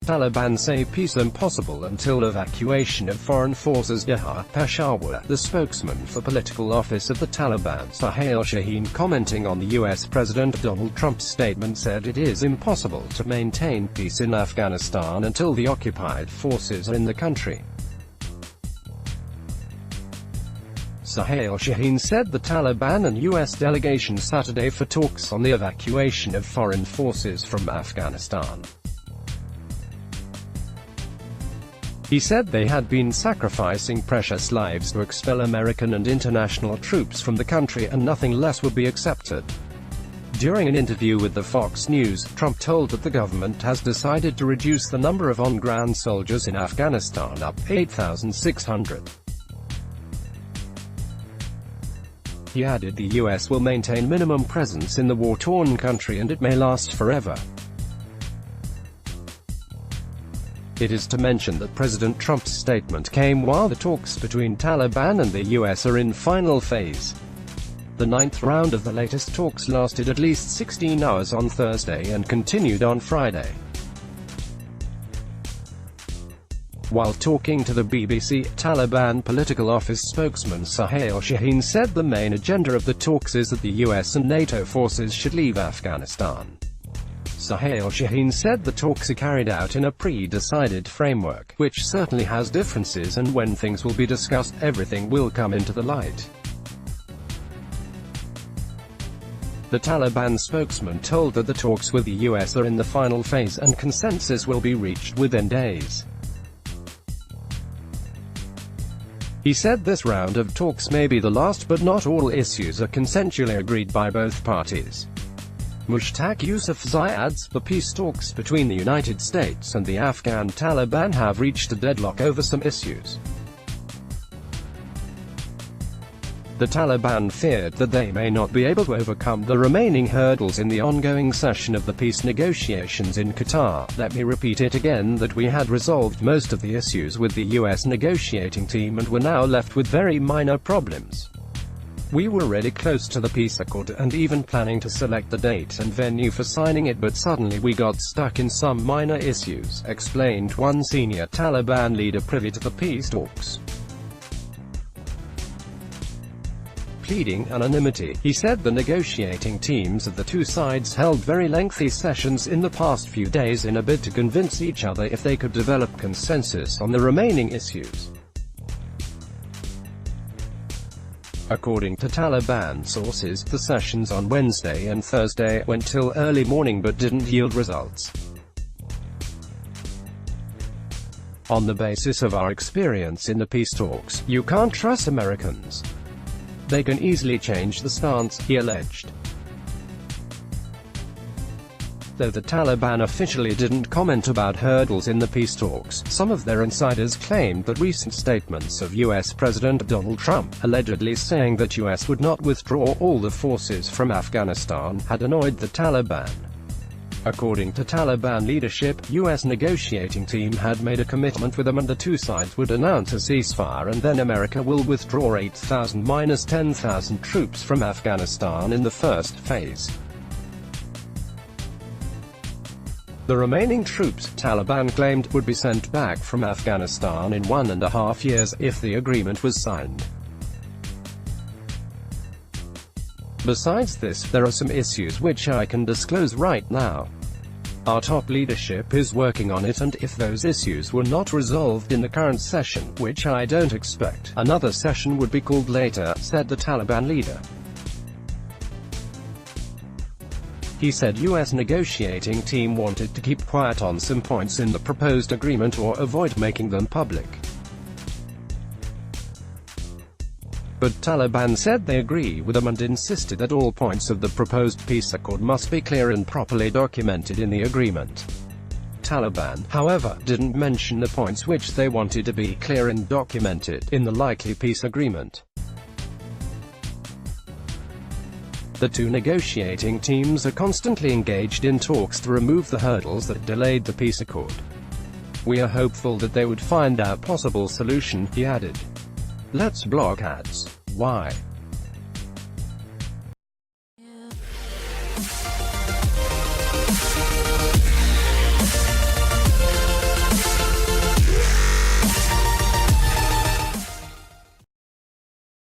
Taliban say peace impossible until evacuation of foreign forces. Peshawar, the spokesman for political office of the Taliban, Suhail Shaheen, commenting on the U.S. President Donald Trump's statement, said it is impossible to maintain peace in Afghanistan until the occupied forces are in the country. Suhail Shaheen said the Taliban and U.S. delegation Saturday for talks on the evacuation of foreign forces from Afghanistan. He said they had been sacrificing precious lives to expel American and international troops from the country and nothing less would be accepted. During an interview with the Fox News, Trump told that the government has decided to reduce the number of on-ground soldiers in Afghanistan up 8,600. He added the U.S. will maintain minimum presence in the war-torn country and it may last forever. It is to mention that President Trump's statement came while the talks between Taliban and the U.S. are in final phase. The ninth round of the latest talks lasted at least 16 hours on Thursday and continued on Friday. While talking to the BBC, Taliban political office spokesman Suhail Shaheen said the main agenda of the talks is that the US and NATO forces should leave Afghanistan. Suhail Shaheen said the talks are carried out in a pre-decided framework, which certainly has differences, and when things will be discussed, everything will come into the light. The Taliban spokesman told that the talks with the US are in the final phase and consensus will be reached within days. He said this round of talks may be the last, but not all issues are consensually agreed by both parties. Mushtaq Yusuf adds, the peace talks between the United States and the Afghan Taliban have reached a deadlock over some issues. The Taliban feared that they may not be able to overcome the remaining hurdles in the ongoing session of the peace negotiations in Qatar. Let me repeat it again, that we had resolved most of the issues with the US negotiating team and were now left with very minor problems. We were really close to the peace accord and even planning to select the date and venue for signing it, but suddenly we got stuck in some minor issues, explained one senior Taliban leader privy to the peace talks. Pleading anonymity, he said the negotiating teams of the two sides held very lengthy sessions in the past few days in a bid to convince each other if they could develop consensus on the remaining issues. According to Taliban sources, the sessions on Wednesday and Thursday went till early morning but didn't yield results. On the basis of our experience in the peace talks, you can't trust Americans. They can easily change the stance, he alleged. Though the Taliban officially didn't comment about hurdles in the peace talks, some of their insiders claimed that recent statements of US President Donald Trump, allegedly saying that US would not withdraw all the forces from Afghanistan, had annoyed the Taliban. According to Taliban leadership, US negotiating team had made a commitment with them and the two sides would announce a ceasefire and then America will withdraw 8,000–10,000 troops from Afghanistan in the first phase. The remaining troops, Taliban claimed, would be sent back from Afghanistan in 1.5 years, if the agreement was signed. Besides this, there are some issues which I can disclose right now. Our top leadership is working on it, and if those issues were not resolved in the current session, which I don't expect, another session would be called later, said the Taliban leader. He said US negotiating team wanted to keep quiet on some points in the proposed agreement or avoid making them public. But Taliban said they agree with them and insisted that all points of the proposed peace accord must be clear and properly documented in the agreement. Taliban, however, didn't mention the points which they wanted to be clear and documented in the likely peace agreement. The two negotiating teams are constantly engaged in talks to remove the hurdles that delayed the peace accord. We are hopeful that they would find a possible solution, he added. Let's block ads. Why?